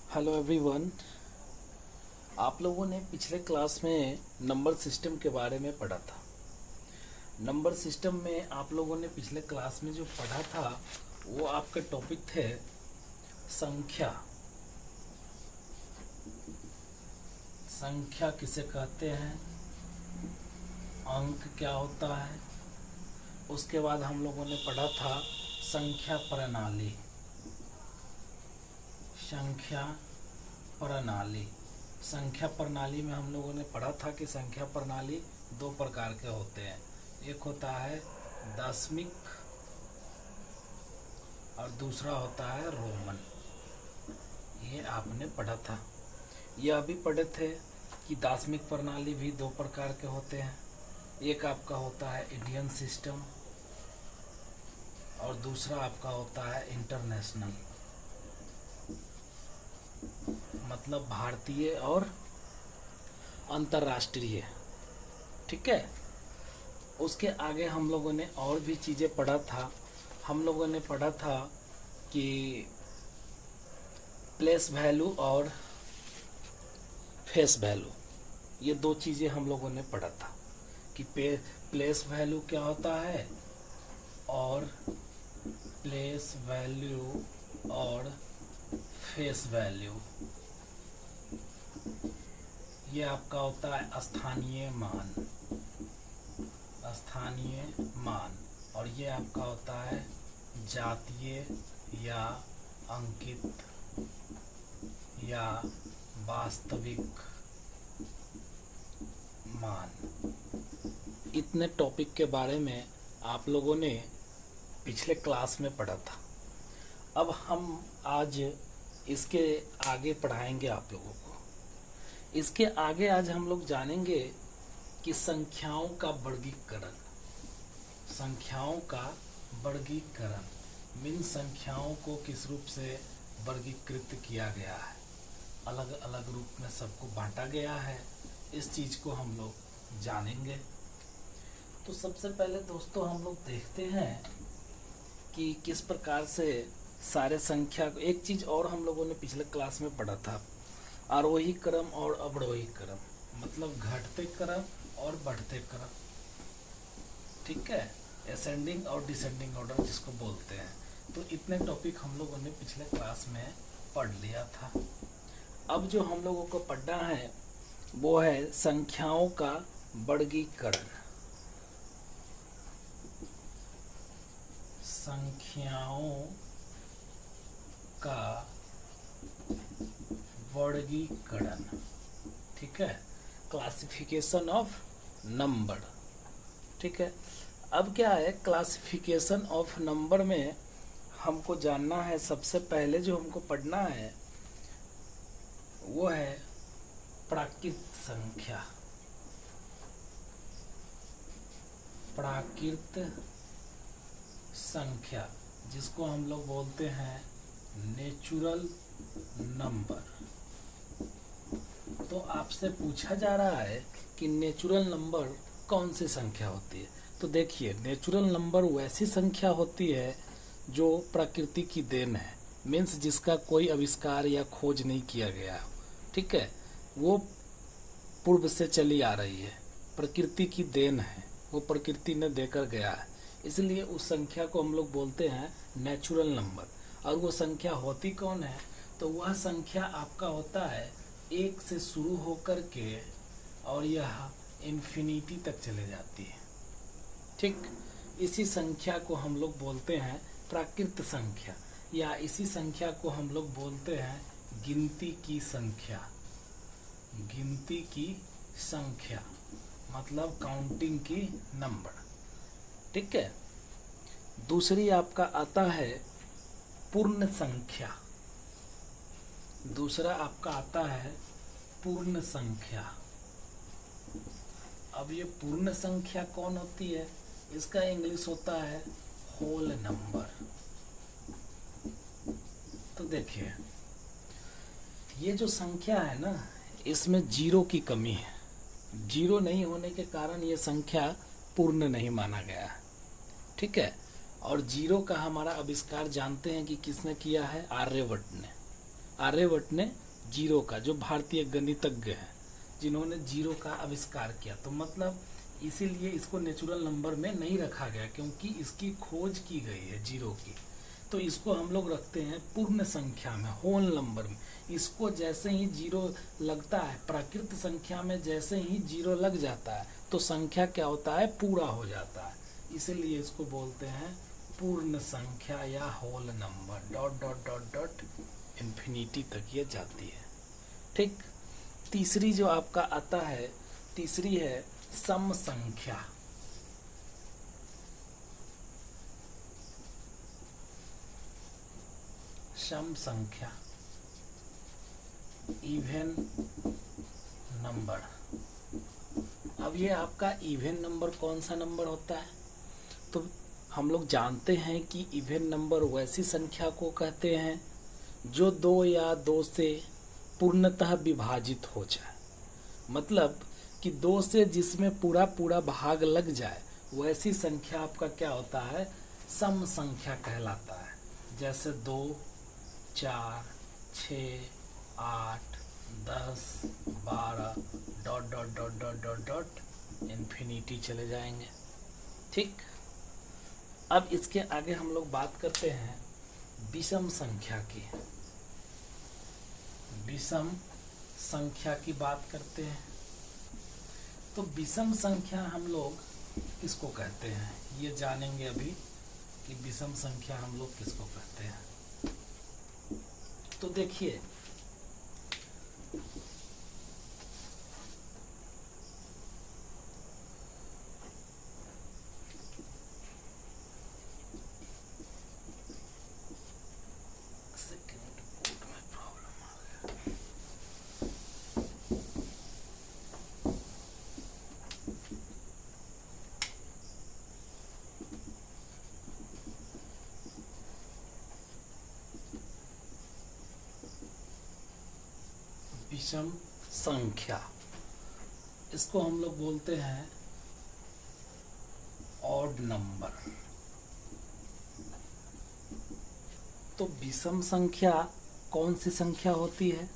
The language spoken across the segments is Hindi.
Hello everyone. आप लोगों ने पिछले क्लास में नंबर सिस्टम के बारे में पढ़ा था। नंबर सिस्टम में आप लोगों ने पिछले क्लास में जो पढ़ा था वो आपके टॉपिक थे संख्या। संख्या किसे कहते हैं, अंक क्या होता है। उसके बाद हम लोगों ने पढ़ा था संख्या प्रणाली। संख्या प्रणाली संख्या प्रणाली में हम लोगों ने पढ़ा था कि संख्या प्रणाली दो प्रकार के होते हैं। एक होता है दशमिक और दूसरा होता है रोमन। ये आपने पढ़ा था। यह भी पढ़े थे कि दशमिक प्रणाली भी दो प्रकार के होते हैं। एक आपका होता है इंडियन सिस्टम और दूसरा आपका होता है इंटरनेशनल, मतलब भारतीय और अंतर्राष्ट्रीय। ठीक है। उसके आगे हम लोगों ने और भी चीज़ें पढ़ा था। हम लोगों ने पढ़ा था कि प्लेस वैल्यू और फेस वैल्यू, ये दो चीज़ें हम लोगों ने पढ़ा था कि प्लेस वैल्यू क्या होता है और प्लेस वैल्यू और फेस वैल्यू ये आपका होता है स्थानीय मान। स्थानीय मान और ये आपका होता है जातीय या अंकित या वास्तविक मान। इतने टॉपिक के बारे में आप लोगों ने पिछले क्लास में पढ़ा था। अब हम आज इसके आगे पढ़ाएंगे आप लोगों को। इसके आगे आज हम लोग जानेंगे कि संख्याओं का वर्गीकरण। संख्याओं का वर्गीकरण मीन संख्याओं को किस रूप से वर्गीकृत किया गया है, अलग अलग रूप में सबको बांटा गया है, इस चीज को हम लोग जानेंगे। तो सबसे पहले दोस्तों हम लोग देखते हैं कि किस प्रकार से सारे संख्या। एक चीज और हम लोगों ने पिछले क्लास में पढ़ा था, आरोही क्रम और अवरोही क्रम, मतलब घटते क्रम और बढ़ते क्रम। ठीक है, असेंडिंग और डिसेंडिंग ऑर्डर जिसको बोलते हैं। तो इतने टॉपिक हम लोगों ने पिछले क्लास में पढ़ लिया था। अब जो हम लोगों को पढ़ना है वो है संख्याओं का वर्गीकरण। संख्याओं का वर्गीकरण। ठीक है, क्लासिफिकेशन ऑफ नंबर। ठीक है। अब क्या है, क्लासिफिकेशन ऑफ नंबर में हमको जानना है, सबसे पहले जो हमको पढ़ना है वो है प्राकृत संख्या। प्राकृत संख्या जिसको हम लोग बोलते हैं नेचुरल नंबर। तो आपसे पूछा जा रहा है कि नेचुरल नंबर कौन सी संख्या होती है। तो देखिए, नेचुरल नंबर वैसी संख्या होती है जो प्रकृति की देन है, मीन्स जिसका कोई आविष्कार या खोज नहीं किया गया है। ठीक है, वो पूर्व से चली आ रही है, प्रकृति की देन है, वो प्रकृति ने देकर गया है, इसलिए उस संख्या को हम लोग बोलते हैं नेचुरल नंबर। और वो संख्या होती कौन है, तो वह संख्या आपका होता है एक से शुरू होकर के और यह इन्फिनिटी तक चले जाती है। ठीक, इसी संख्या को हम लोग बोलते हैं प्राकृत संख्या, या इसी संख्या को हम लोग बोलते हैं गिनती की संख्या। गिनती की संख्या मतलब काउंटिंग की नंबर। ठीक है। दूसरी आपका आता है पूर्ण संख्या। दूसरा आपका आता है पूर्ण संख्या। अब ये पूर्ण संख्या कौन होती है, इसका इंग्लिश होता है होल नंबर। तो देखिए, ये जो संख्या है ना, इसमें जीरो की कमी है। जीरो नहीं होने के कारण ये संख्या पूर्ण नहीं माना गया है। ठीक है। और जीरो का हमारा आविष्कार जानते हैं कि किसने किया है, आर्यभट्ट ने। आर्यभट्ट ने जीरो का, जो भारतीय गणितज्ञ हैं जिन्होंने जीरो का आविष्कार किया। तो मतलब इसीलिए इसको नेचुरल नंबर में नहीं रखा गया, क्योंकि इसकी खोज की गई है जीरो की। तो इसको हम लोग रखते हैं पूर्ण संख्या में, होल नंबर में। इसको जैसे ही जीरो लगता है, प्राकृत संख्या में जैसे ही जीरो लग जाता है तो संख्या क्या होता है, पूरा हो जाता है। इसीलिए इसको बोलते हैं पूर्ण संख्या या whole number. Dot dot dot dot infinity तक ये जाती है। ठीक। तीसरी जो आपका आता है, तीसरी है सम संख्या। सम संख्या, इवन नंबर। अब ये आपका इवन नंबर कौन सा नंबर होता है? तो हम लोग जानते हैं कि इवन नंबर वैसी संख्या को कहते हैं जो दो या दो से पूर्णतः विभाजित हो जाए। मतलब कि दो से जिसमें पूरा पूरा भाग लग जाए, वैसी संख्या आपका क्या होता है, सम संख्या कहलाता है। जैसे 2, 4, 6, 8, 10, 12 dot dot dot dot dot dot infinity चले जाएंगे। ठीक। अब इसके आगे हम लोग बात करते हैं विषम संख्या की। विषम संख्या की बात करते हैं। तो विषम संख्या हम लोग किसको कहते हैं, ये जानेंगे अभी कि विषम संख्या हम लोग किसको कहते हैं। तो देखिए, विषम संख्या, इसको हम लोग बोलते हैं ऑड नंबर। तो विषम संख्या कौन सी संख्या होती है,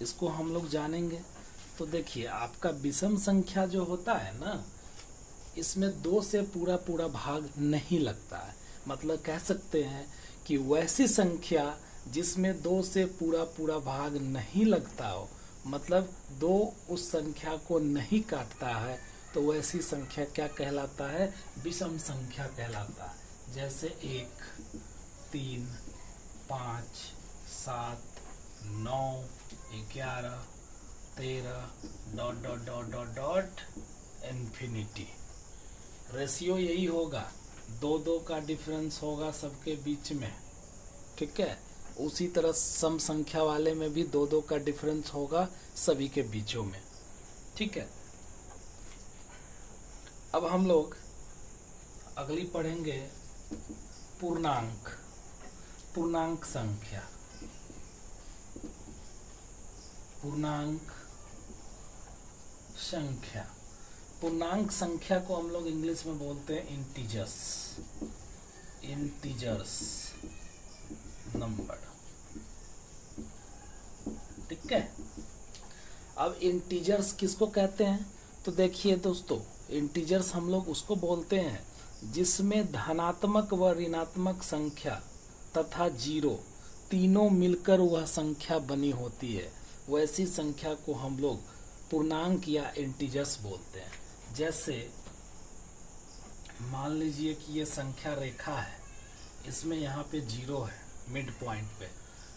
इसको हम लोग जानेंगे। तो देखिए, आपका विषम संख्या जो होता है ना, इसमें दो से पूरा पूरा भाग नहीं लगता है। मतलब कह सकते हैं कि वैसी संख्या जिसमें दो से पूरा पूरा भाग नहीं लगता हो, मतलब दो उस संख्या को नहीं काटता है, तो वैसी संख्या क्या कहलाता है, विषम संख्या कहलाता है। जैसे 1, 3, 5, 7, 9, 11, 13 dot dot dot dot dot infinity. Ratio यही होगा, 2-2 का डिफरेंस होगा सबके बीच में। ठीक है। उसी तरह सम संख्या वाले में भी 2-2 का डिफरेंस होगा सभी के बीचों में। ठीक है। अब हम लोग अगली पढ़ेंगे पूर्णांक, पूर्णांक संख्या। पूर्णांक संख्या, पूर्णांक संख्या को हम लोग इंग्लिश में बोलते हैं इंटीजर्स, इंटीजर्स नंबर। ठीक है। अब इंटीजर्स किसको कहते हैं? तो देखिए दोस्तों, इंटीजर्स हम लोग उसको बोलते हैं जिसमें धनात्मक व ऋणात्मक संख्या तथा जीरो तीनों मिलकर वह संख्या बनी होती है। वैसी संख्या को हम लोग पूर्णांक या इंटीजर्स बोलते हैं। जैसे मान लीजिए कि ये संख्या रेखा है, इसमें यहाँ पे जीरो है मिड पॉइंट पे,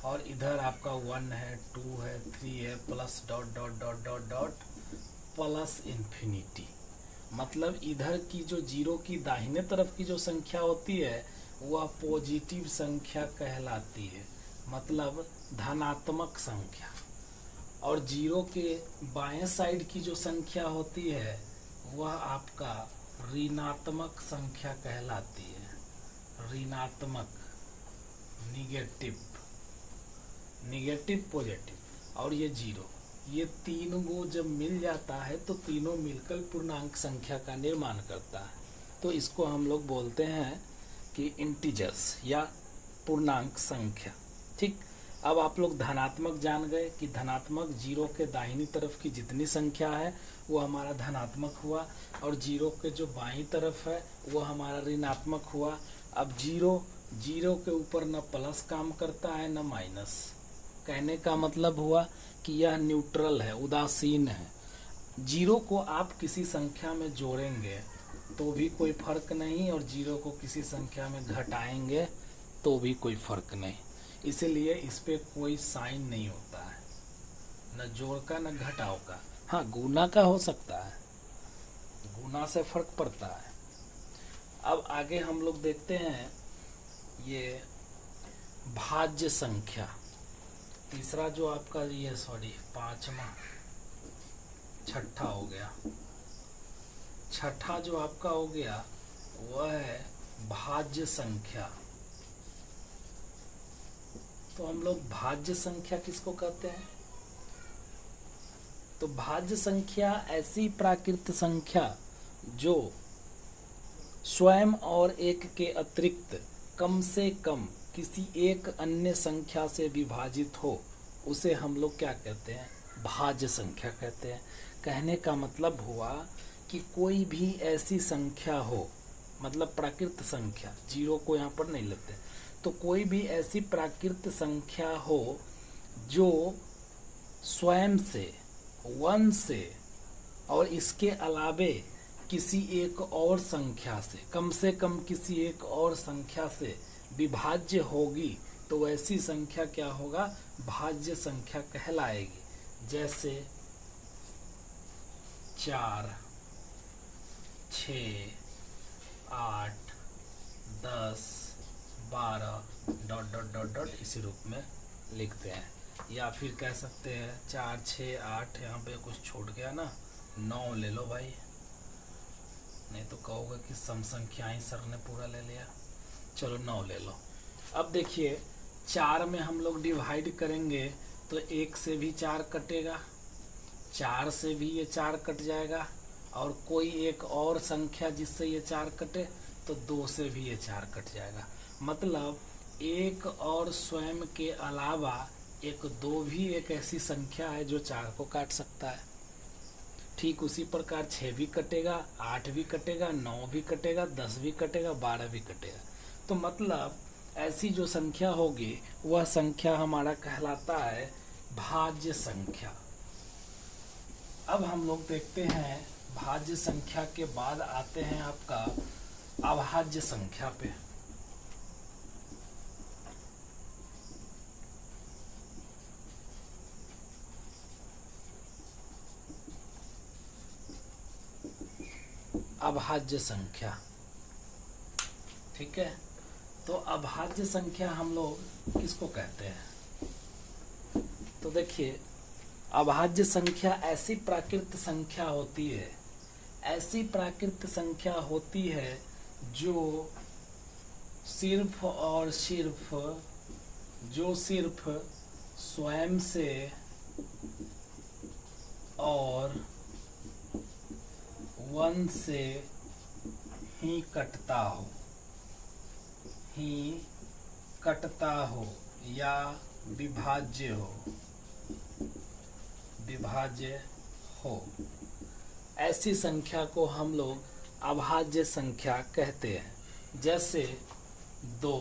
और इधर आपका 1 है, 2 है, 3 है, plus dot dot dot dot dot plus infinity. मतलब इधर की जो जीरो की दाहिने तरफ की जो संख्या होती है वह पॉजिटिव संख्या कहलाती है, मतलब धनात्मक संख्या। और जीरो के बाएं साइड की जो संख्या होती है वह आपका ऋणात्मक संख्या कहलाती है। ऋणात्मक, निगेटिव, निगेटिव पॉजिटिव और ये जीरो, ये तीनों को जब मिल जाता है तो तीनों मिलकर पूर्णांक संख्या का निर्माण करता है। तो इसको हम लोग बोलते हैं कि इंटीजर्स या पूर्णांक संख्या। ठीक। अब आप लोग धनात्मक जान गए कि धनात्मक जीरो के दाहिनी तरफ की जितनी संख्या है वो हमारा धनात्मक हुआ, और जीरो के जो बाईं तरफ है वो हमारा ऋणात्मक हुआ। अब जीरो के ऊपर न प्लस काम करता है न माइनस। कहने का मतलब हुआ कि यह न्यूट्रल है, उदासीन है। जीरो को आप किसी संख्या में जोड़ेंगे तो भी कोई फर्क नहीं, और जीरो को किसी संख्या में घटाएंगे तो भी कोई फर्क नहीं। इसीलिए इस पे कोई साइन नहीं होता है, न जोड़ का न घटाव का। हाँ, गुना का हो सकता है, गुना से फर्क पड़ता है। अब आगे हम लोग देखते हैं ये भाज्य संख्या। तीसरा जो आपका ये पांचवा छठा हो गया। छठा जो आपका हो गया वह है भाज्य संख्या। तो हम लोग भाज्य संख्या किसको कहते हैं? तो भाज्य संख्या ऐसी प्राकृत संख्या जो स्वयं और एक के अतिरिक्त कम से कम किसी एक अन्य संख्या से विभाजित हो, उसे हम लोग क्या कहते हैं? भाज्य संख्या कहते हैं। कहने का मतलब हुआ कि कोई भी ऐसी संख्या हो, मतलब प्राकृत संख्या, जीरो को यहाँ पर नहीं लेते, तो कोई भी ऐसी प्राकृत संख्या हो जो स्वयं से, वन से और इसके अलावे किसी एक और संख्या से, कम किसी एक और संख्या से विभाज्य होगी, तो ऐसी संख्या क्या होगा? भाज्य संख्या कहलाएगी। जैसे 4, 6, 8, 10, 12 ... इसी रूप में लिखते हैं। या फिर कह सकते हैं 4, 6, 8, यहाँ पे कुछ छूट गया ना, 9 ले लो भाई, नहीं तो कहोगे कि सम संख्याएं सर ने पूरा ले लिया। चलो 9 ले लो। अब देखिए 4 में हम लोग डिवाइड करेंगे तो 1 से भी 4 कटेगा, 4 से भी ये 4 कट जाएगा, और कोई एक और संख्या जिससे ये 4 कटे तो 2 से भी ये 4 कट जाएगा। मतलब 1 और स्वयं के अलावा 1, 2 भी एक ऐसी संख्या है जो 4 को काट सकता है। ठीक उसी प्रकार 6 भी कटेगा, 8 भी कटेगा, 9 भी कटेगा, 10 भी कटेगा, 12 भी कटेगा। तो मतलब ऐसी जो संख्या होगी वह संख्या हमारा कहलाता है भाज्य संख्या। अब हम लोग देखते हैं भाज्य संख्या के बाद आते हैं आपका अभाज्य संख्या पे। अभाज्य संख्या, ठीक है। तो अभाज्य संख्या हम लोग किसको कहते हैं? तो देखिए अभाज्य संख्या ऐसी प्राकृत संख्या होती है, ऐसी प्राकृत संख्या होती है जो सिर्फ और सिर्फ स्वयं से और वन से ही कटता हो या विभाज्य हो, ऐसी संख्या को हम लोग अभाज्य संख्या कहते हैं। जैसे 2,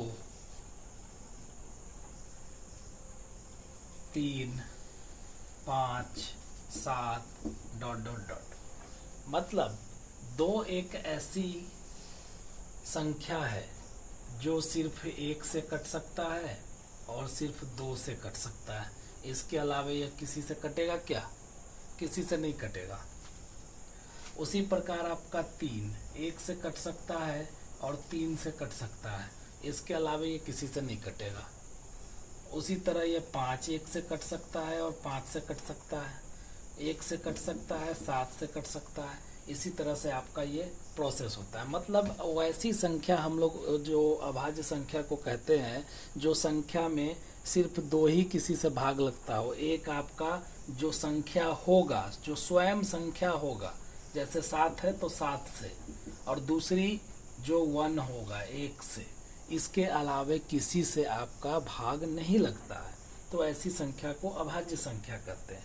3, 5, 7 ... मतलब 2 एक ऐसी संख्या है जो सिर्फ 1 से कट सकता है और सिर्फ 2 से कट सकता है। इसके अलावा यह किसी से कटेगा क्या? किसी से नहीं कटेगा। उसी प्रकार आपका 3 1 से कट सकता है और 3 से कट सकता है, इसके अलावा ये किसी से नहीं कटेगा। उसी तरह ये 5 1 से कट सकता है और 5 से कट सकता है, 1 से कट सकता है, 7 से कट सकता है। इसी तरह से आपका ये प्रोसेस होता है। मतलब वैसी संख्या हम लोग जो अभाज्य संख्या को कहते हैं जो संख्या में सिर्फ 2 ही किसी से भाग लगता हो। एक आपका जो संख्या होगा, जो स्वयं संख्या होगा, जैसे 7 है तो 7 से, और दूसरी जो 1 होगा 1 से। इसके अलावे किसी से आपका भाग नहीं लगता है। तो ऐसी संख्या को अभाज्य संख्या कहते हैं।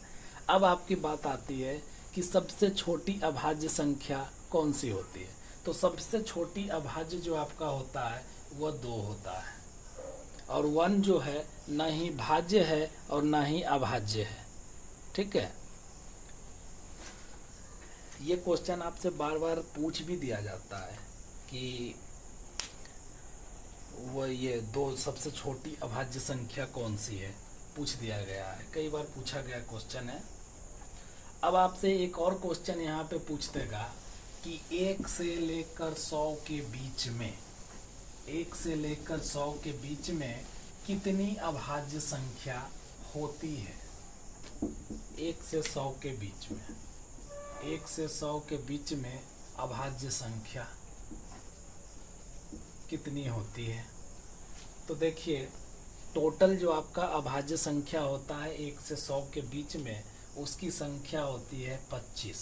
अब आपकी बात आती है कि सबसे छोटी अभाज्य संख्या कौन सी होती है। तो सबसे छोटी अभाज्य जो आपका होता है वह 2 होता है, और 1 जो है ना ही भाज्य है और ना ही अभाज्य है। ठीक है, ये क्वेश्चन आपसे बार बार पूछ भी दिया जाता है कि वो ये 2 सबसे छोटी अभाज्य संख्या कौन सी है, पूछ दिया गया है, कई बार पूछा गया क्वेश्चन है। अब आपसे एक और क्वेश्चन यहाँ पे पूछ देगा कि 1 से लेकर 100 के बीच में, 1 से लेकर 100 के बीच में कितनी अभाज्य संख्या होती है। 1 से 100 के बीच में, 1 से 100 के बीच में अभाज्य संख्या कितनी होती है। तो देखिए, टोटल जो आपका अभाज्य संख्या होता है 1 से 100 के बीच में, उसकी संख्या होती है 25।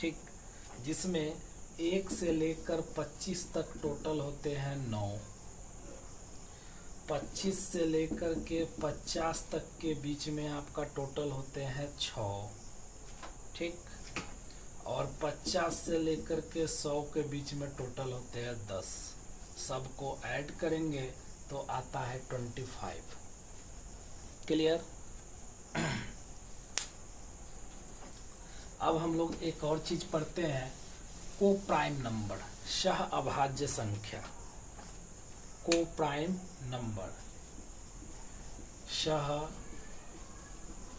ठीक, जिसमें 1 से लेकर 25 तक टोटल होते हैं 9, 25 से लेकर के 50 तक के बीच में आपका टोटल होते हैं 6। ठीक, और 50 से लेकर के 100 के बीच में टोटल होते हैं 10। सबको ऐड करेंगे तो आता है 25। क्लियर। अब हम लोग एक और चीज पढ़ते हैं, को प्राइम नंबर, सह अभाज्य संख्या। को प्राइम नंबर, सह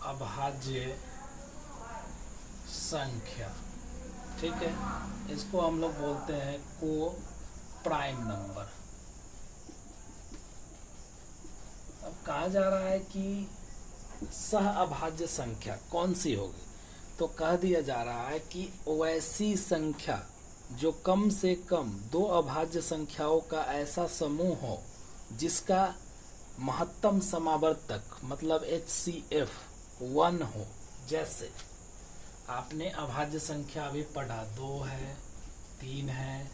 अभाज्य संख्या। ठीक है, इसको हम लोग बोलते हैं को प्राइम नंबर। अब कहा जा रहा है कि सह अभाज्य संख्या कौन सी होगी, तो कह दिया जा रहा है कि वैसी संख्या जो कम से कम 2 अभाज्य संख्याओं का ऐसा समूह हो जिसका महत्तम समावर्तक मतलब HCF 1 हो। जैसे आपने अभाज्य संख्या अभी पढ़ा, 2 है, 3 है,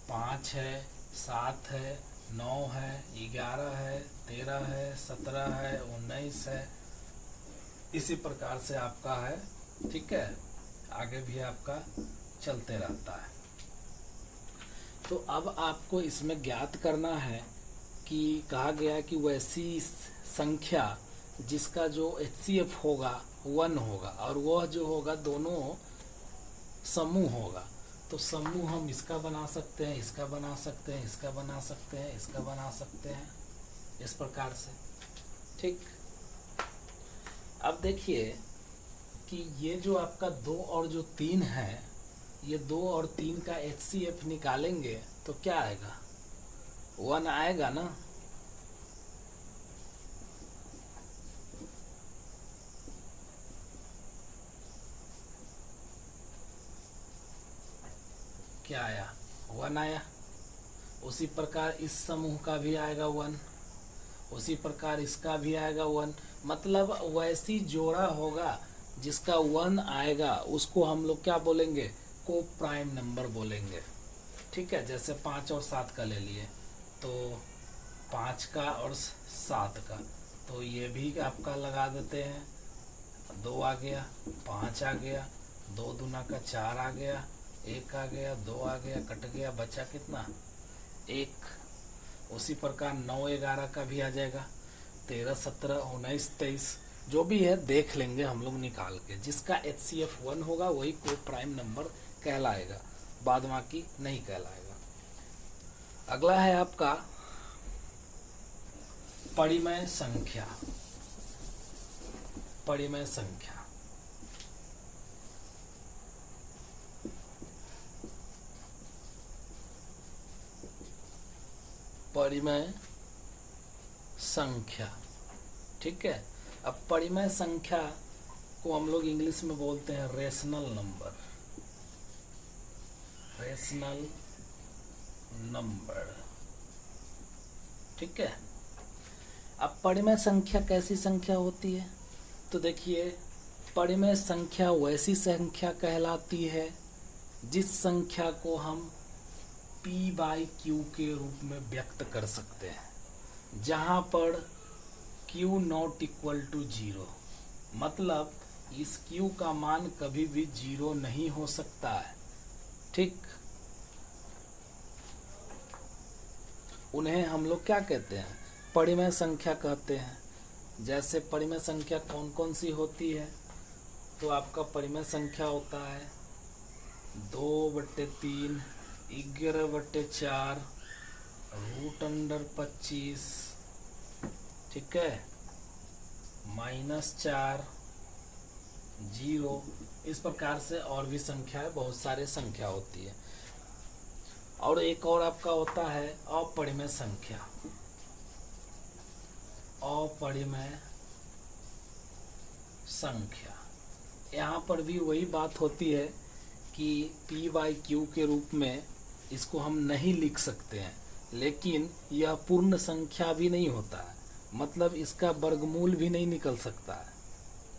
5 है, 7 है, 9 है, 11 है, 13 है, 17 है, 19 है, इसी प्रकार से आपका है। ठीक है, आगे भी आपका चलते रहता है। तो अब आपको इसमें ज्ञात करना है कि कहा गया कि वैसी संख्या जिसका जो HCF होगा 1 होगा, और वह जो होगा दोनों समूह होगा। तो समूह हम इसका बना सकते हैं, इसका बना सकते हैं, इसका बना सकते हैं, इसका बना सकते हैं, इस प्रकार से। ठीक, अब देखिए कि ये जो आपका 2 और जो 3 है, ये 2 और 3 का HCF निकालेंगे तो क्या आएगा, 1 आएगा ना। क्या आया, 1 आया। उसी प्रकार इस समूह का भी आएगा 1, उसी प्रकार इसका भी आएगा 1। मतलब वैसी जोड़ा होगा जिसका 1 आएगा, उसको हम लोग क्या बोलेंगे, को प्राइम नंबर बोलेंगे। ठीक है, जैसे 5 और 7 का ले लिए, तो 5 का और 7 का, तो ये भी आपका लगा देते हैं। 2 आ गया, 5 आ गया, 2 दूना का 4 आ गया, 1 आ गया, 2 आ गया, कट गया, बचा कितना, 1। उसी प्रकार 9 11 का भी आ जाएगा, 13 17 19 23, जो भी है देख लेंगे हम लोग निकाल के। जिसका HCF 1 होगा वही को प्राइम नंबर कहलाएगा, बाद बाकी नहीं कहलाएगा। अगला है आपका परिमेय संख्या। परिमेय संख्या, परिमेय संख्या। ठीक है, अब परिमेय संख्या को हम लोग इंग्लिश में बोलते हैं रेशनल नंबर। Rational number. ठीक है, अब परिमेय संख्या कैसी संख्या होती है, तो देखिए, परिमेय संख्या वैसी संख्या कहलाती है जिस संख्या को हम P/Q के रूप में व्यक्त कर सकते हैं, जहाँ पर q नॉट इक्वल टू 0, मतलब इस q का मान कभी भी 0 नहीं हो सकता है। ठीक, उन्हें हम लोग क्या कहते हैं, परिमेय संख्या कहते हैं। जैसे परिमेय संख्या कौन कौन सी होती है, तो आपका परिमेय संख्या होता है 2/3, 11/4, √25, ठीक है, -4, 0। इस प्रकार से और भी संख्या है, बहुत सारे संख्या होती है। और एक और आपका होता है अपरिमेय संख्या। अपरिमेय संख्या, यहाँ पर भी वही बात होती है कि p/q के रूप में इसको हम नहीं लिख सकते हैं, लेकिन यह पूर्ण संख्या भी नहीं होता है, मतलब इसका वर्गमूल भी नहीं निकल सकता है।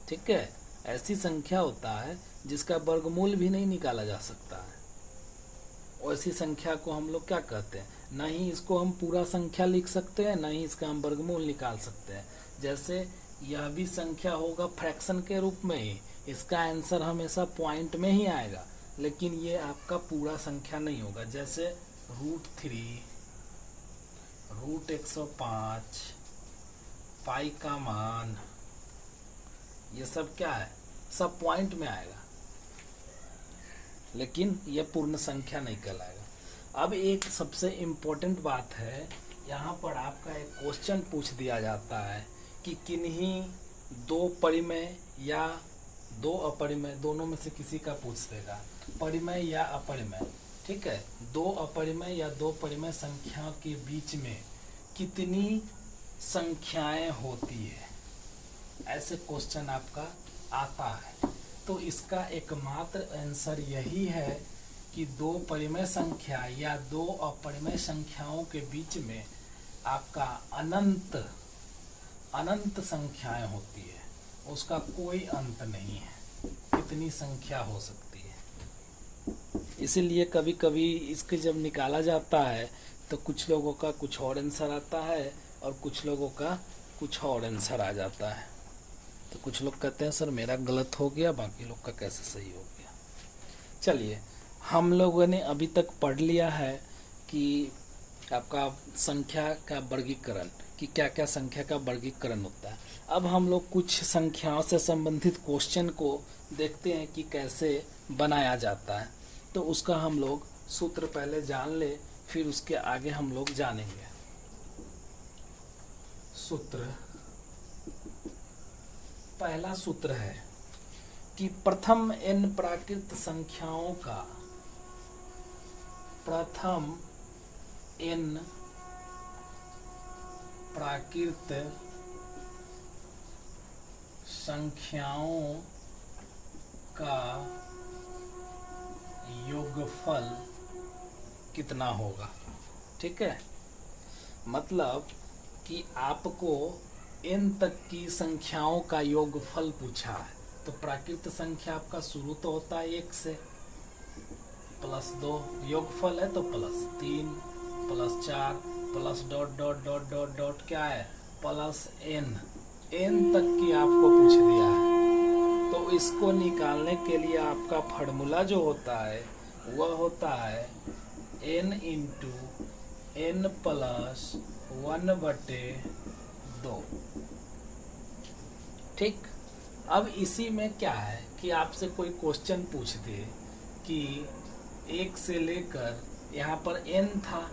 ठीक है, ऐसी संख्या होता है जिसका वर्गमूल भी नहीं निकाला जा सकता है। ऐसी संख्या को हम लोग क्या कहते हैं, न ही इसको हम पूरा संख्या लिख सकते हैं, न ही इसका हम वर्गमूल निकाल सकते हैं। जैसे यह भी संख्या होगा फ्रैक्शन के रूप में ही, इसका आंसर हमेशा पॉइंट में ही आएगा, लेकिन ये आपका पूरा संख्या नहीं होगा। जैसे √3, √105, पाई का मान, ये सब क्या है, सब पॉइंट में आएगा, लेकिन यह पूर्ण संख्या नहीं कहलाएगा। अब एक सबसे इम्पोर्टेंट बात है, यहाँ पर आपका एक क्वेश्चन पूछ दिया जाता है कि किन्हीं दो परिमेय या दो अपरिमेय, दोनों में से किसी का पूछ देगा, परिमेय या अपरिमेय। ठीक है, दो अपरिमेय या दो परिमेय संख्या के बीच में कितनी संख्याएं होती है, ऐसे क्वेश्चन आपका आता है। तो इसका एकमात्र आंसर यही है कि दो परिमेय संख्या या दो अपरिमेय संख्याओं के बीच में आपका अनंत संख्याएं होती है, उसका कोई अंत नहीं है, कितनी संख्या हो सकती है। इसीलिए कभी कभी इसके जब निकाला जाता है तो कुछ लोगों का कुछ और आंसर आता है और कुछ लोगों का कुछ और आंसर आ जाता है। तो कुछ लोग कहते हैं सर मेरा गलत हो गया, बाकी लोग का कैसे सही हो गया। चलिए, हम लोगों ने अभी तक पढ़ लिया है कि आपका संख्या का वर्गीकरण, कि क्या क्या संख्या का वर्गीकरण होता है। अब हम लोग कुछ संख्याओं से संबंधित क्वेश्चन को देखते हैं कि कैसे बनाया जाता है। तो उसका हम लोग सूत्र पहले जान ले, फिर उसके आगे हम लोग जानेंगे। सूत्र, पहला सूत्र है कि प्रथम n प्राकृत संख्याओं का, प्रथम n प्राकृत संख्याओं का योगफल कितना होगा। ठीक है, मतलब कि आपको n तक की संख्याओं का योगफल पूछा है। तो प्राकृत संख्या आपका शुरू तो होता है 1 से, +2, योगफल है तो +3, +4, plus dot dot dot dot dot क्या है, +n, n तक की आपको पूछ दिया है। तो इसको निकालने के लिए आपका फार्मूला जो होता है वह होता है n × n + 1/2। ठीक, अब इसी में क्या है कि आपसे कोई क्वेश्चन पूछ दे कि 1 से लेकर यहाँ पर n था,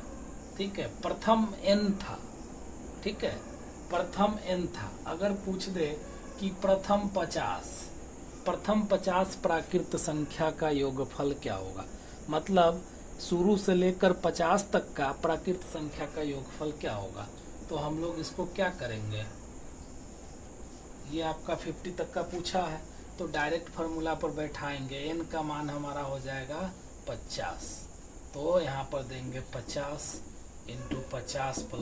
ठीक है, प्रथम n था, ठीक है, प्रथम n था। अगर पूछ दे कि प्रथम 50 प्राकृत संख्या का योगफल क्या होगा, मतलब शुरू से लेकर 50 तक का प्राकृत संख्या का योगफल क्या होगा, तो हम लोग इसको क्या करेंगे, ये आपका 50 तक का पूछा है तो डायरेक्ट फार्मूला पर बैठाएंगे, n का मान हमारा हो जाएगा 50, तो यहाँ पर देंगे 50 × 50 +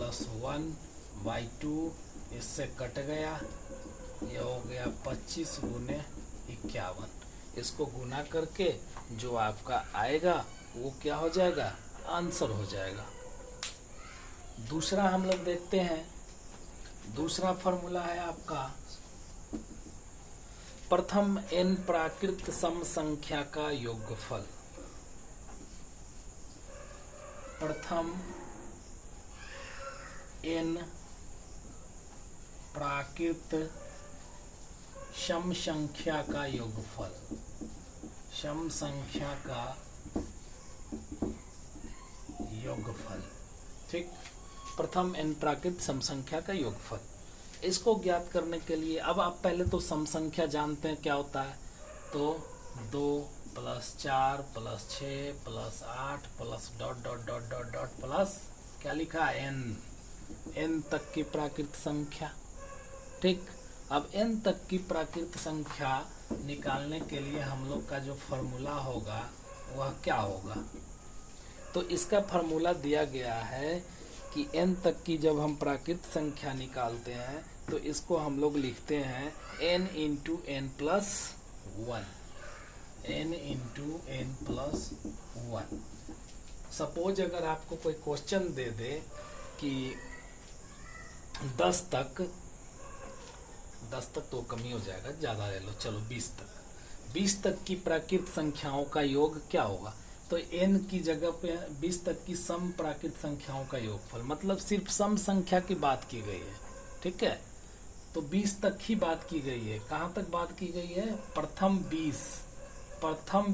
1/2, इससे कट गया, ये हो गया 25 × 51। इसको गुना करके जो आपका आएगा वो क्या हो जाएगा, आंसर हो जाएगा। दूसरा हम लोग देखते हैं दूसरा फॉर्मूला है आपका प्रथम n प्राकृत सम संख्या का योगफल। प्रथम n प्राकृत सम संख्या का योगफल। सम संख्या का योगफल, ठीक। प्रथम n प्राकृत सम संख्या का योगफल, इसको ज्ञात करने के लिए अब आप पहले तो सम संख्या जानते हैं क्या होता है। तो 2 + 4 + 6 + 8 plus dot dot dot dot dot plus क्या लिखा है n तक की प्राकृत संख्या, ठीक। अब n तक की प्राकृत संख्या निकालने के लिए हम लोग का जो फॉर्मूला होगा वह क्या होगा। तो इसका फॉर्मूला दिया गया है कि n तक की जब हम प्राकृत संख्या निकालते हैं तो इसको हम लोग लिखते हैं n × n + 1। n × n + 1। Suppose अगर आपको कोई क्वेश्चन दे दे कि 10 तक तो कम ही हो जाएगा, ज़्यादा ले लो, चलो 20 तक की प्राकृत संख्याओं का योग क्या होगा। तो n की जगह पे 20 तक की सम प्राकृत संख्याओं का योगफल, मतलब सिर्फ सम संख्या की बात की गई है, ठीक है। तो 20 तक ही बात की गई है। कहाँ तक बात की गई है? प्रथम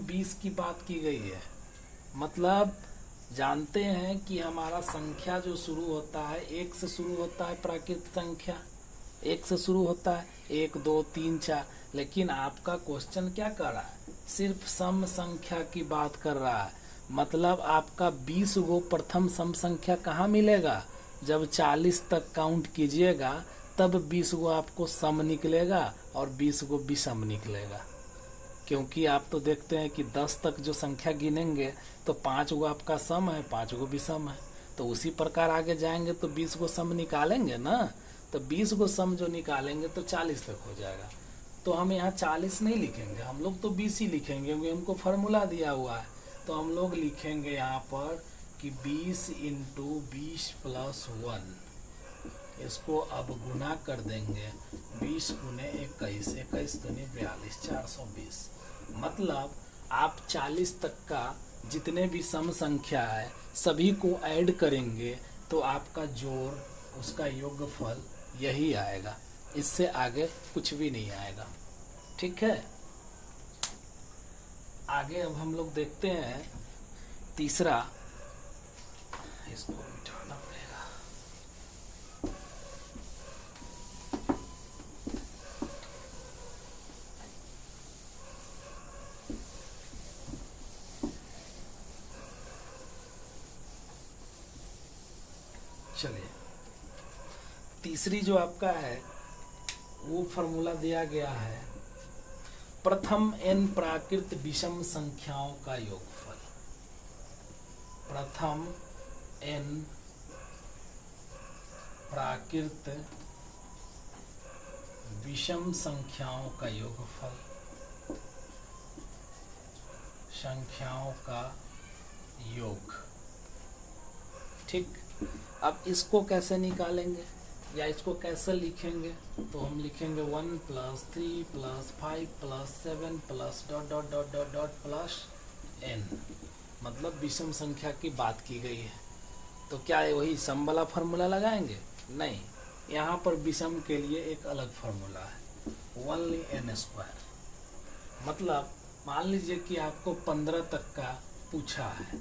20 की बात की गई है। मतलब जानते हैं कि हमारा संख्या जो शुरू होता है 1 से शुरू होता है, प्राकृत संख्या 1 से शुरू होता है, 1 2 3 4। लेकिन आपका क्वेश्चन क्या कर रहा है? सिर्फ सम संख्या की बात कर रहा है। मतलब आपका 20 गो प्रथम सम संख्या कहाँ मिलेगा? जब 40 तक काउंट कीजिएगा तब 20 गो आपको सम निकलेगा और 20 गो विषम निकलेगा। क्योंकि आप तो देखते हैं कि 10 तक जो संख्या गिनेंगे तो 5 गो आपका सम है, 5 गो विषम है। तो उसी प्रकार आगे जाएंगे तो 20 गो सम निकालेंगे ना। तो 20 गो सम जो निकालेंगे तो 40 तक हो जाएगा। तो हम यहाँ 40 नहीं लिखेंगे, हम लोग तो 20 ही लिखेंगे क्योंकि हमको फार्मूला दिया हुआ है। तो हम लोग लिखेंगे यहाँ पर कि 20 × 20 + 1। इसको अब गुना कर देंगे 20 × 21, 21 दूनी 42, 420। मतलब आप 40 तक का जितने भी सम संख्या है सभी को ऐड करेंगे तो आपका जोड़, उसका योगफल यही आएगा, इससे आगे कुछ भी नहीं आएगा, ठीक है। आगे अब हम लोग देखते हैं तीसरा, इसको मिटाना पड़ेगा। चलिए, तीसरी जो आपका है वो फॉर्मूला दिया गया है प्रथम n प्राकृत विषम संख्याओं का योगफल। प्रथम n प्राकृत विषम संख्याओं का योगफल, संख्याओं का योग, ठीक। अब इसको कैसे निकालेंगे या इसको कैसे लिखेंगे? तो हम लिखेंगे 1 + 3 + 5 + 7 + dot dot dot dot dot plus n। मतलब विषम संख्या की बात की गई है। तो क्या है वही सम वाला फार्मूला लगाएंगे? नहीं, यहाँ पर विषम के लिए एक अलग फार्मूला है, 1n²। मतलब मान लीजिए कि आपको 15 तक का पूछा है,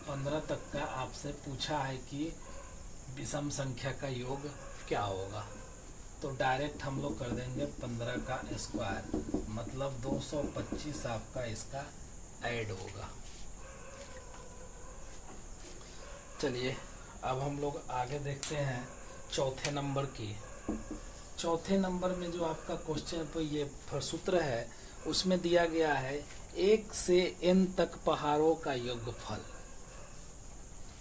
15 तक का आपसे पूछा है कि विषम संख्या का योग क्या होगा। तो डायरेक्ट हम लोग कर देंगे 15 का स्क्वायर, मतलब 225 आपका इसका ऐड होगा। चलिए अब हम लोग आगे देखते हैं चौथे नंबर की। चौथे नंबर में जो आपका क्वेश्चन पर ये सूत्र है उसमें दिया गया है 1 से n तक पहाड़ों का योगफल।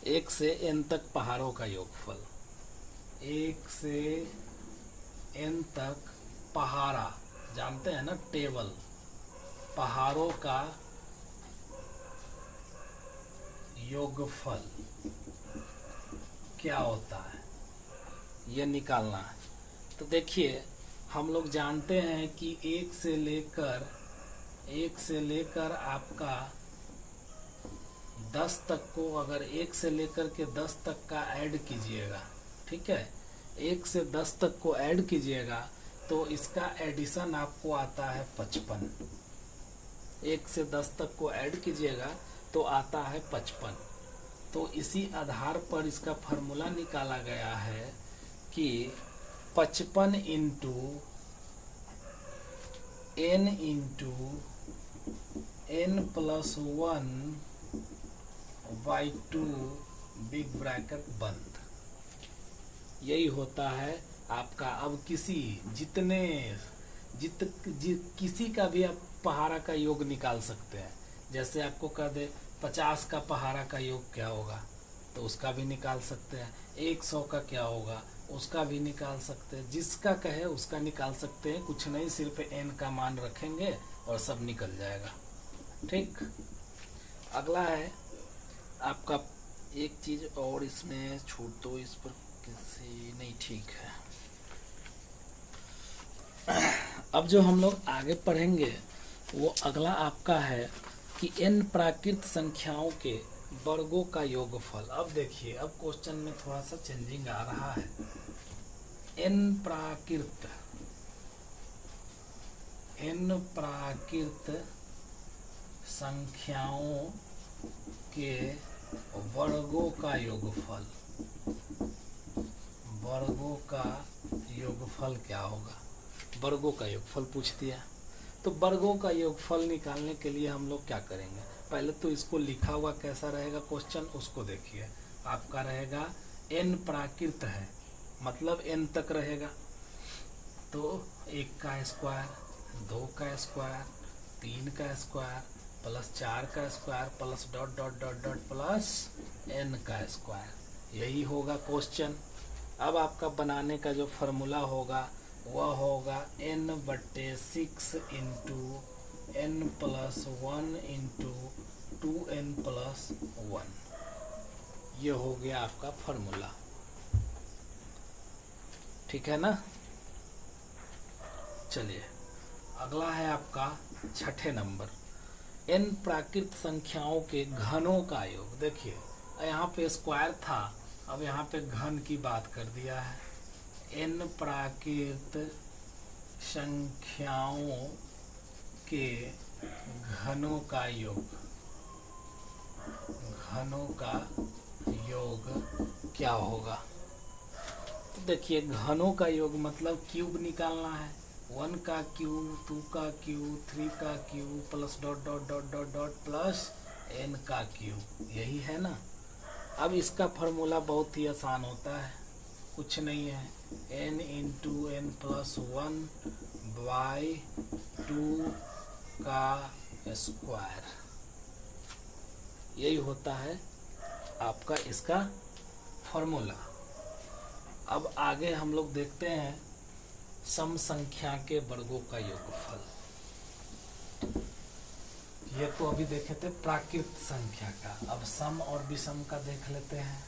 1 से n तक पहाड़ों का योगफल, 1 से n तक पहाड़ा, जानते हैं ना टेबल, पहाड़ों का योगफल क्या होता है ये निकालना है। तो देखिए हम लोग जानते हैं कि एक से लेकर आपका 10 तक को अगर 1 से लेकर के 10 तक का ऐड कीजिएगा, ठीक है, 1 से 10 तक को ऐड कीजिएगा तो इसका एडिशन आपको आता है 55। 1 से 10 तक को ऐड कीजिएगा तो आता है 55। तो इसी आधार पर इसका फॉर्मूला निकाला गया है कि 55 into n into n plus 1 by 2 big bracket बंद। यही होता है आपका। अब किसी का भी आप पहाड़ा का योग निकाल सकते हैं। जैसे आपको कह दे 50 का पहाड़ा का योग क्या होगा तो उसका भी निकाल सकते हैं। 100 का क्या होगा उसका भी निकाल सकते हैं। जिसका कहे उसका निकाल सकते हैं। कुछ नहीं, सिर्फ n का मान रखेंगे और सब निकल जाएगा। ठीक, अगला है आपका एक चीज और इसमें छूट दो, इस पर किसी नहीं, ठीक है। अब जो हम लोग आगे पढ़ेंगे वो अगला आपका है कि n प्राकृत संख्याओं के वर्गों का योगफल। अब देखिए, अब क्वेश्चन में थोड़ा सा चेंजिंग आ रहा है। n प्राकृत संख्याओं के वर्गों का योगफल। वर्गों का योगफल क्या होगा? वर्गों का योगफल पूछ दिया। तो वर्गों का योगफल निकालने के लिए हम लोग क्या करेंगे? पहले तो इसको लिखा हुआ कैसा रहेगा क्वेश्चन, उसको देखिए। आपका रहेगा n प्राकृत है, मतलब n तक रहेगा। तो 1 का स्क्वायर, 2 का स्क्वायर, 3 का स्क्वायर प्लस 4 का square plus dot dot dot dot plus n का स्क्वायर। यही होगा क्वेश्चन। अब आपका बनाने का जो फॉर्मूला होगा वह होगा n/6 into n plus 1 into 2n plus 1। ये हो गया आपका फॉर्मूला। ठीक है ना? चलिए अगला है आपका 6ठे नंबर, n प्राकृत संख्याओं के घनों का योग। देखिए यहाँ पे स्क्वायर था, अब यहाँ पे घन की बात कर दिया है। n प्राकृत संख्याओं के घनों का योग। घनों का योग क्या होगा? तो देखिए घनों का योग मतलब क्यूब निकालना है। 1 का क्यूब, 2 का क्यूब, 3 का cube plus dot dot dot dot dot plus n का क्यूब। यही है ना? अब इसका फॉर्मूला बहुत ही आसान होता है, कुछ नहीं है, n into n plus 1 by 2 का स्क्वायर। यही होता है आपका इसका फॉर्मूला। अब आगे हम लोग देखते हैं सम संख्या के वर्गों का योगफल। ये तो अभी देखे थे प्राकृत संख्या का, अब सम और विषम का देख लेते हैं।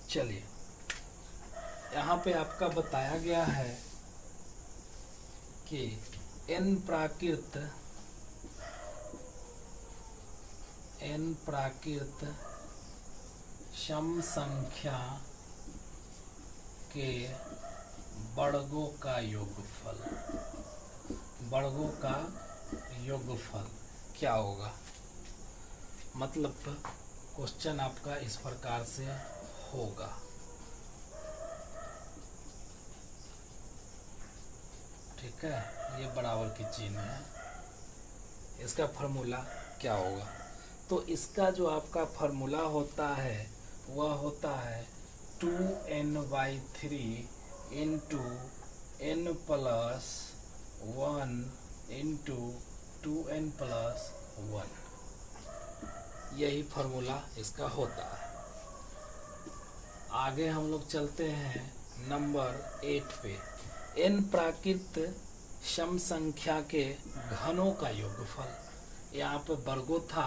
चलिए यहाँ पे आपका बताया गया है कि n प्राकृत सम संख्या के वर्गों का योगफल। वर्गों का योगफल क्या होगा? मतलब क्वेश्चन आपका इस प्रकार से होगा। ठीक है, ये बराबर की चिन्ह है। इसका फॉर्मूला क्या होगा? तो इसका जो आपका फॉर्मूला होता है वह होता है 2n/3 into n plus 1 into 2n plus 1। यही फॉर्मूला इसका होता है। आगे हम लोग चलते हैं नंबर 8 पे। n प्राकृत सम संख्या के घनों का योगफल। यहाँ पे वर्गों था,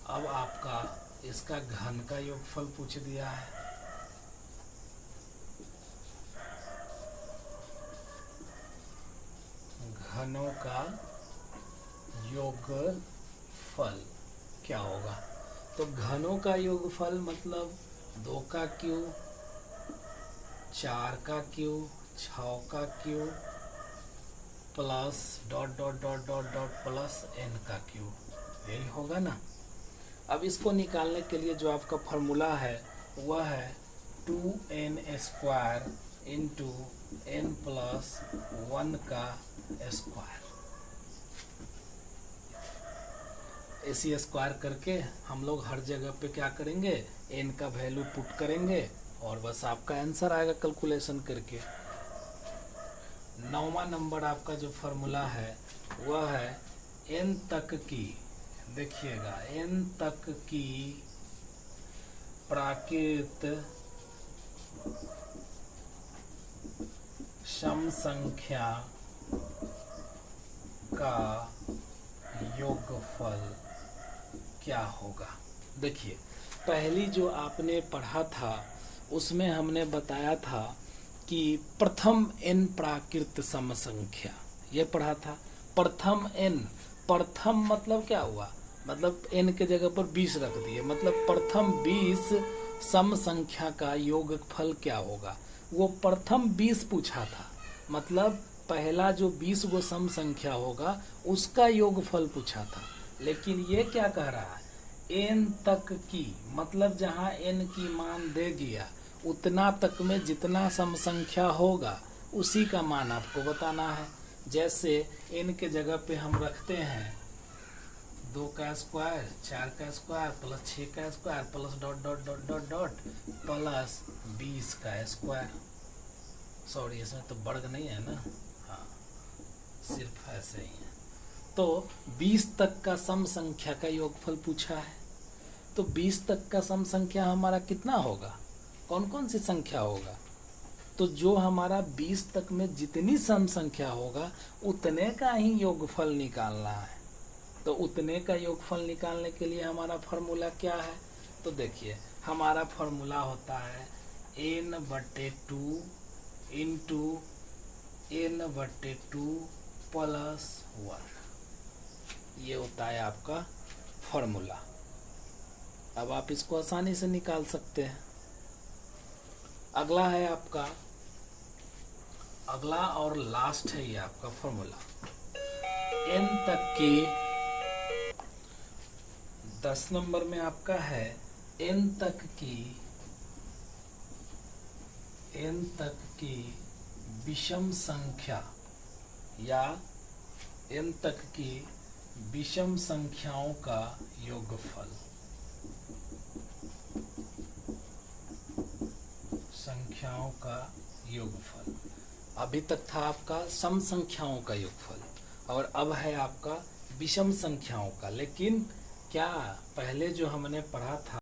अब आपका इसका घन का योगफल पूछ दिया है। घनों का योगफल क्या होगा? तो घनों का योगफल मतलब 2 का क्यूब, 4 का क्यूब, 6 का cube plus dot dot dot dot dot plus n का क्यूब, यही होगा ना। अब इसको निकालने के लिए जो आपका फॉर्मूला है वह है 2n square into n plus 1 का स्क्वायर। इसी स्क्वायर करके हम लोग हर जगह पे क्या करेंगे, n का वैल्यू पुट करेंगे और बस आपका आंसर आएगा कैलकुलेशन करके। 9वां नंबर आपका जो फॉर्मूला है वह है n तक की, देखिएगा n तक की प्राकृत सम संख्या का योगफल क्या होगा। देखिए, पहली जो आपने पढ़ा था उसमें हमने बताया था कि प्रथम n प्राकृत सम संख्या, ये पढ़ा था। प्रथम n, प्रथम मतलब क्या हुआ, मतलब n के जगह पर 20 रख दिए, मतलब प्रथम 20 सम संख्या का योगफल क्या होगा। वो प्रथम 20 पूछा था, मतलब पहला जो 20 गो सम संख्या होगा उसका योगफल पूछा था। लेकिन ये क्या कह रहा है, n तक की, मतलब जहाँ n की मान दे दिया उतना तक में जितना सम संख्या होगा उसी का मान आपको बताना है। जैसे n के जगह पे हम रखते हैं 2 का स्क्वायर, 4 का स्क्वायर प्लस 6 का square plus dot dot dot dot dot plus 20 का स्क्वायर। सॉरी, इसमें तो वर्ग नहीं है ना, हाँ सिर्फ ऐसे ही है। तो 20 तक का सम संख्या का योगफल पूछा है, तो 20 तक का सम संख्या हमारा कितना होगा, कौन कौन सी संख्या होगा। तो जो हमारा 20 तक में जितनी सम संख्या होगा उतने का ही योगफल निकालना है। तो उतने का योगफल निकालने के लिए हमारा फॉर्मूला क्या है, तो देखिए हमारा फॉर्मूला होता है n/2 इंटू n/2 प्लस 1, ये होता है आपका फॉर्मूला। अब आप इसको आसानी से निकाल सकते हैं। अगला है आपका, अगला और लास्ट है ये आपका फॉर्मूला, n तक की 10 नंबर में आपका है n तक की विषम संख्या या n तक की विषम संख्याओं का योगफल, संख्याओं का योगफल। अभी तक था आपका सम संख्याओं का योगफल और अब है आपका विषम संख्याओं का। लेकिन क्या पहले जो हमने पढ़ा था